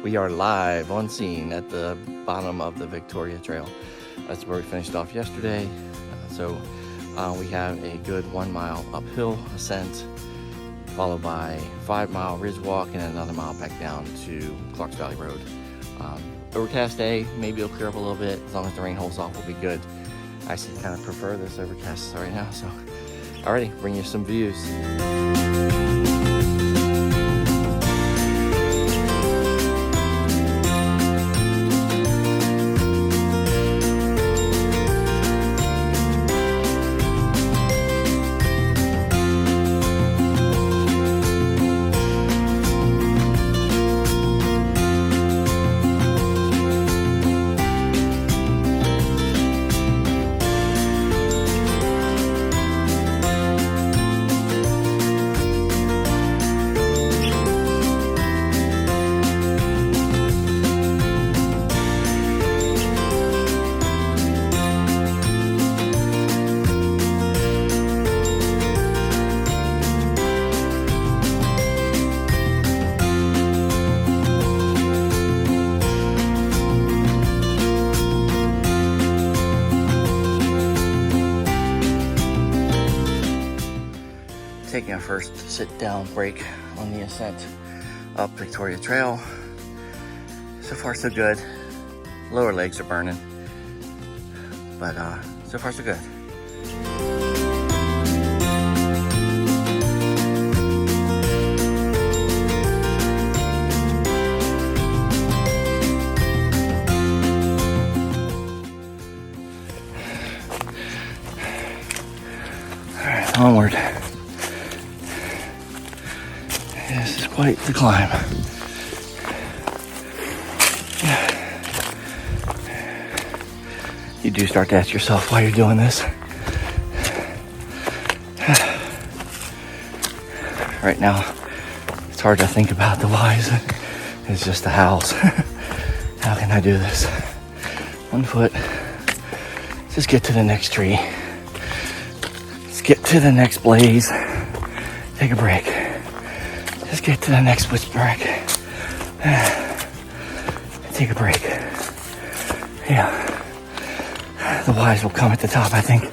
We are live on scene at the bottom of the Victoria Trail. That's where we finished off yesterday. We have a good 1 mile uphill ascent, followed by 5 mile ridge walk and another mile back down to Clarks Valley Road. Overcast day, maybe it'll clear up a little bit. As long as the rain holds off, we'll be good. I actually kind of prefer this overcast right now, so alrighty, bring you some views. Taking our first sit-down break on the ascent up Victoria Trail. So far so good. Lower legs are burning, but so far so good. All right, onward. This is quite the climb. You do start to ask yourself why you're doing this. Right now, it's hard to think about the whys. It's just the hows. How can I do this? 1 foot. Just get to the next tree. Let's get to the next blaze. Take a break. Just get to the next switchback. Take a break. Yeah. The whys will come at the top, I think.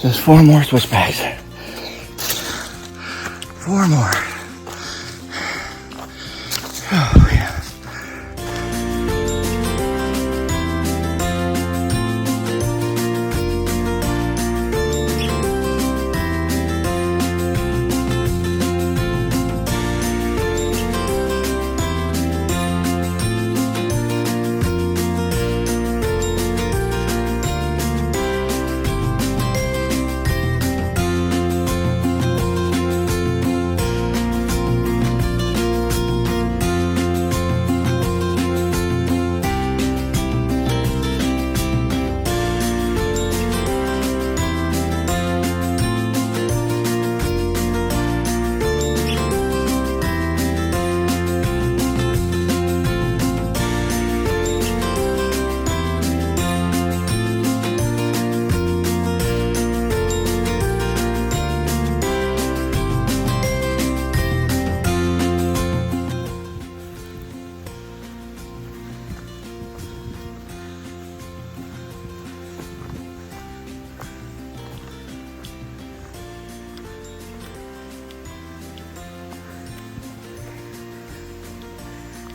Just 4 more switchbacks. 4 more. Oh, yeah.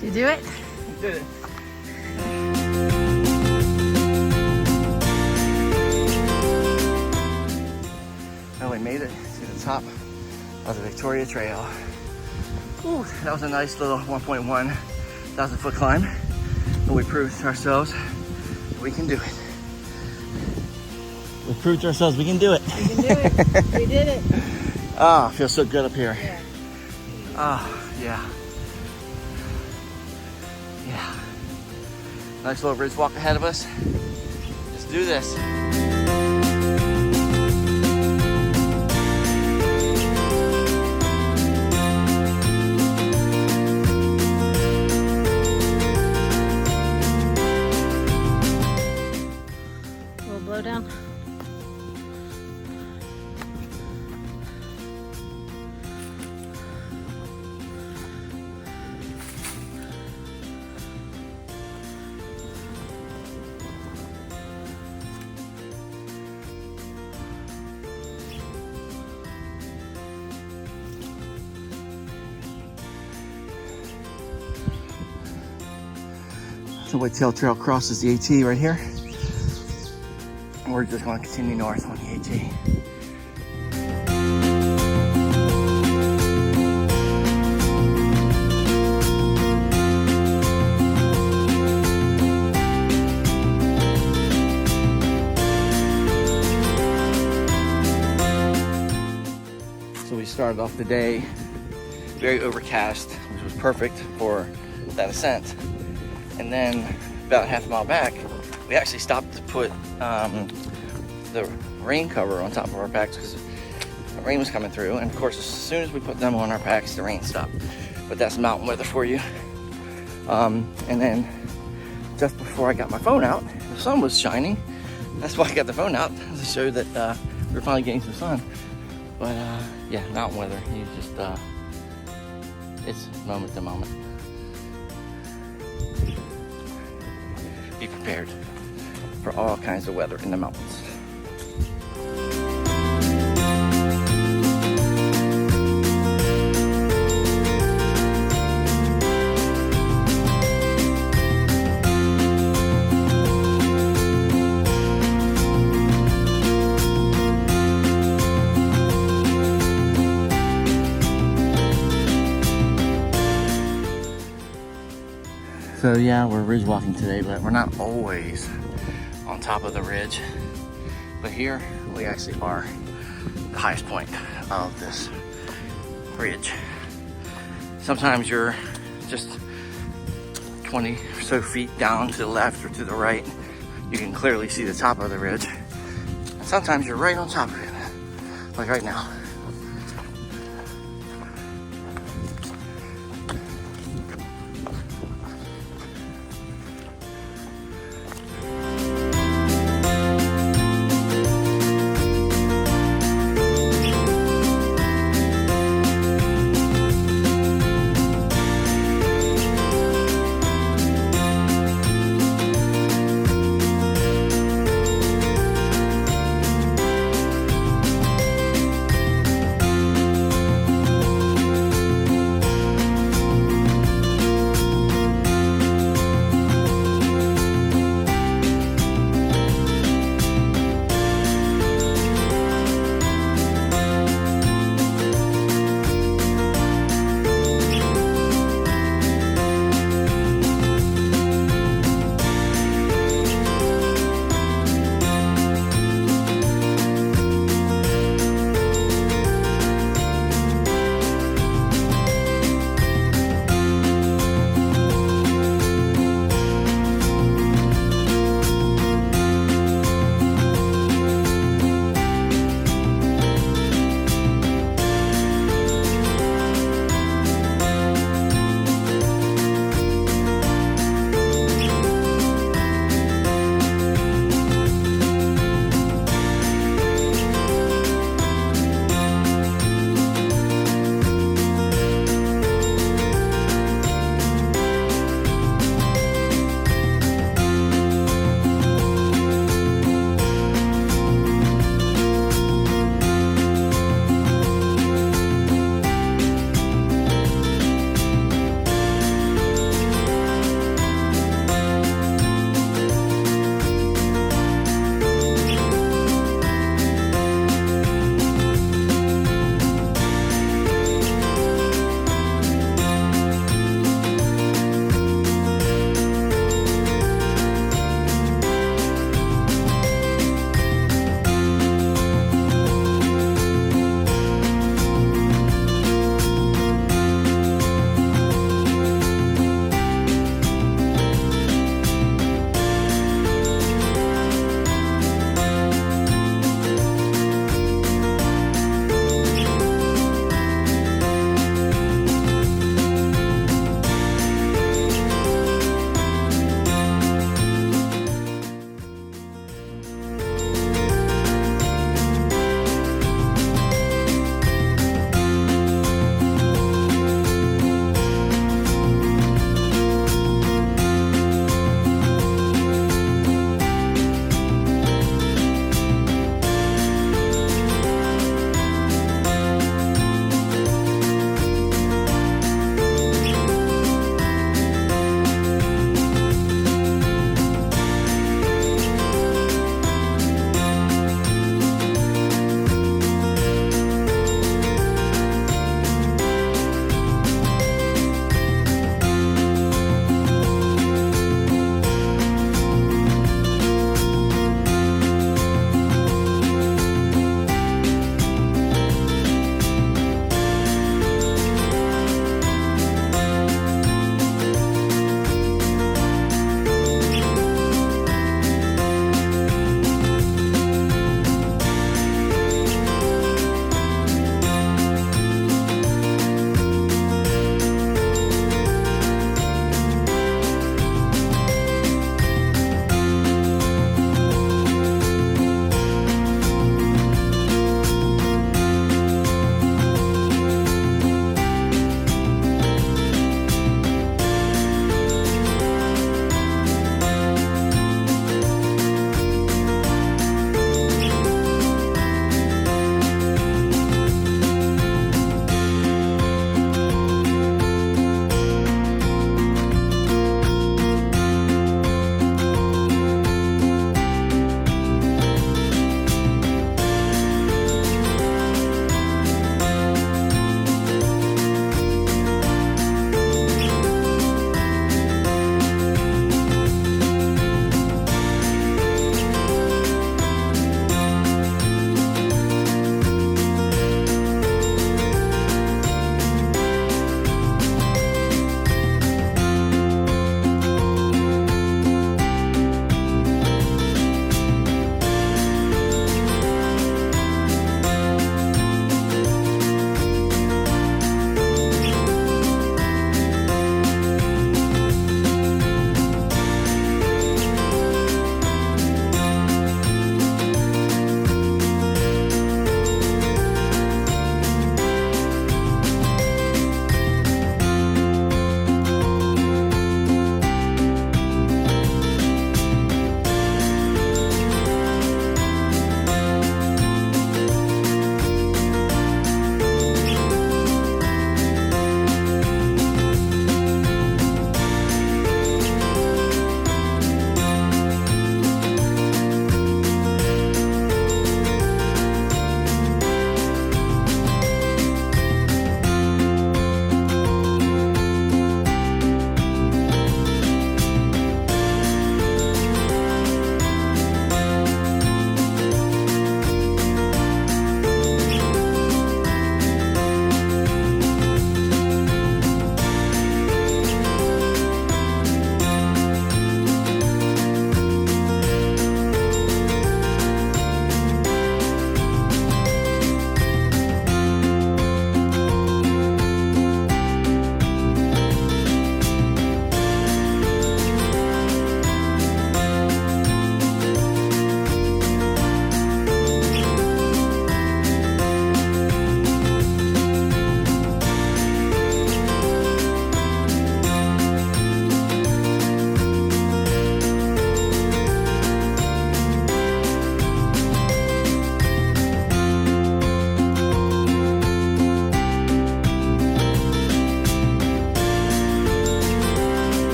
Did you do it? I did it. Well, we made it to the top of the Victoria Trail. Whew, that was a nice little 1.1 thousand foot climb, but we proved to ourselves we can do it. We proved to ourselves we can do it. We can do it. We did it. Ah, oh, feels so good up here. Yeah. Ah, yeah. Yeah. Nice little ridge walk ahead of us. Let's do this. So Whitetail Trail crosses the AT right here. We're just going to continue north on the AT. So we started off the day very overcast, which was perfect for that ascent. And then about half a mile back, we actually stopped to put the rain cover on top of our packs because the rain was coming through. And of course, as soon as we put them on our packs, the rain stopped. But that's mountain weather for you. And then just before I got my phone out, the sun was shining. That's why I got the phone out, to show that we were finally getting some sun. But yeah, mountain weather, you just, it's moment to moment. Be prepared for all kinds of weather in the mountains. So yeah, we're ridge walking today, but we're not always on top of the ridge. But here, we actually are the highest point of this ridge. Sometimes you're just 20 or so feet down to the left or to the right. You can clearly see the top of the ridge. And sometimes you're right on top of it, like right now.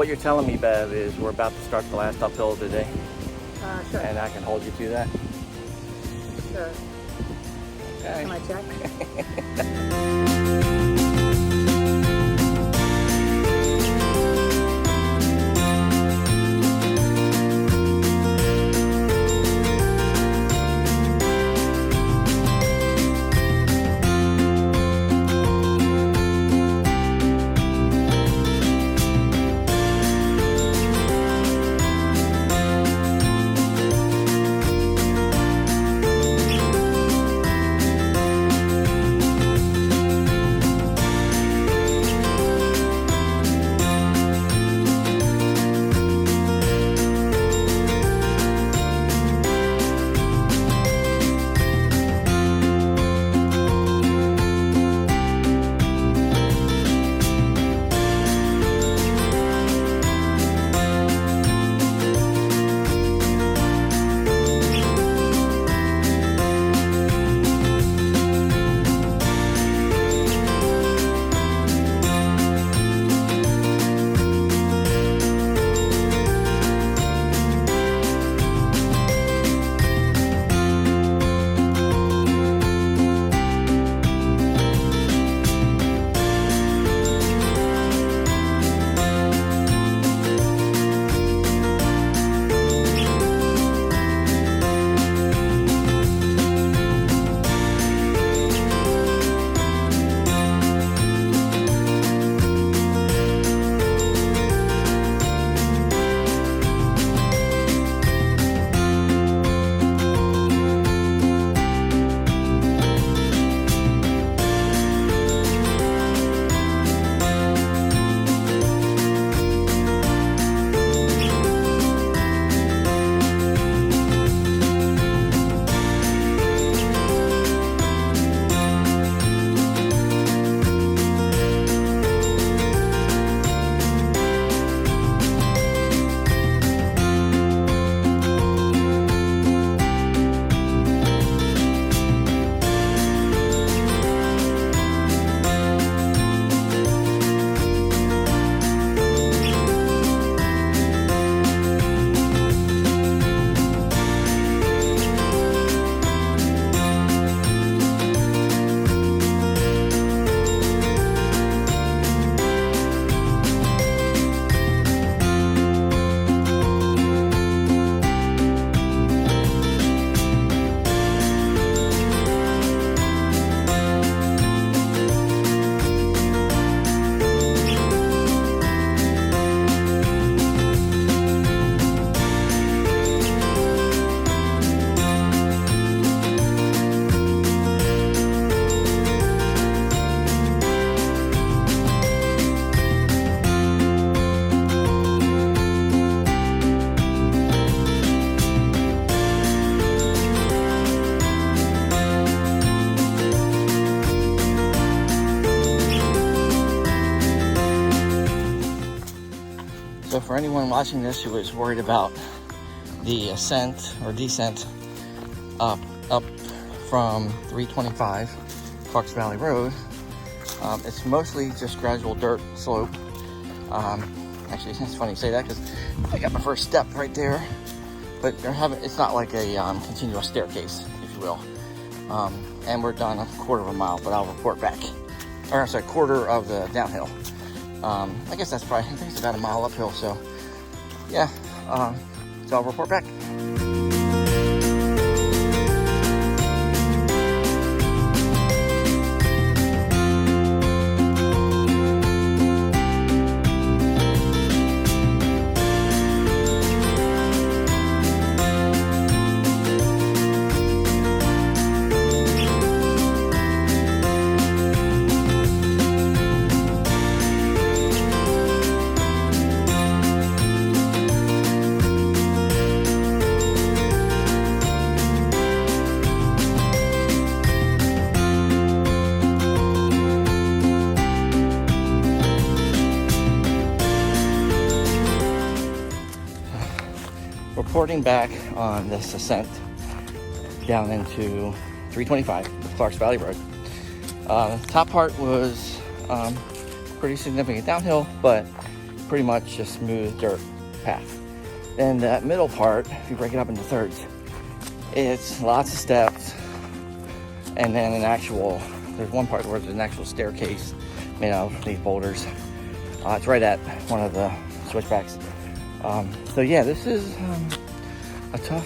what you're telling me, Bev, is we're about to start the last uphill of the day, Sure. and I can hold you to that. Sure. Okay. Can I check? So for anyone watching this who is worried about the ascent or descent up from 325 Fox Valley Road, it's mostly just gradual dirt slope. Actually, it's funny you say that because I got my first step right there, but it's not like a continuous staircase, if you will. And we're done a quarter of a mile, but I'll report back. Or sorry, quarter of the downhill. I guess that's probably, I think it's about a mile uphill, so yeah, so I'll report back. Reporting back on this ascent down into 325 Clarks Valley Road. Top part was pretty significant downhill, but pretty much a smooth dirt path. Then that middle part, if you break it up into thirds, it's lots of steps, and then there's one part where there's an actual staircase made out of these boulders. It's right at one of the switchbacks. So yeah, this is a tough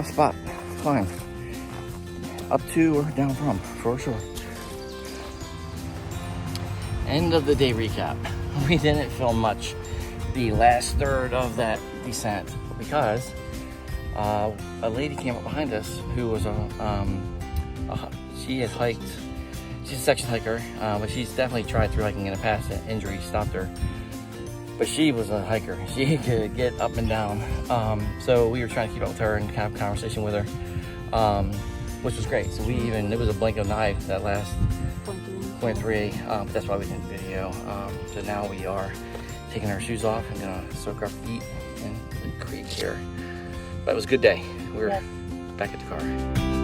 spot to climb. Up to or down from, for sure. End of the day recap. We didn't film much the last third of that descent because a lady came up behind us who was she has hiked. She's a section hiker, but she's definitely tried through hiking in the past. An injury stopped her, but she was a hiker. She could get up and down. So we were trying to keep up with her and have a conversation with her, which was great. So it was a blink of an eye that last 0.3. That's why we didn't video. So now we are taking our shoes off and gonna soak our feet in the creek here. But it was a good day. We're back at the car.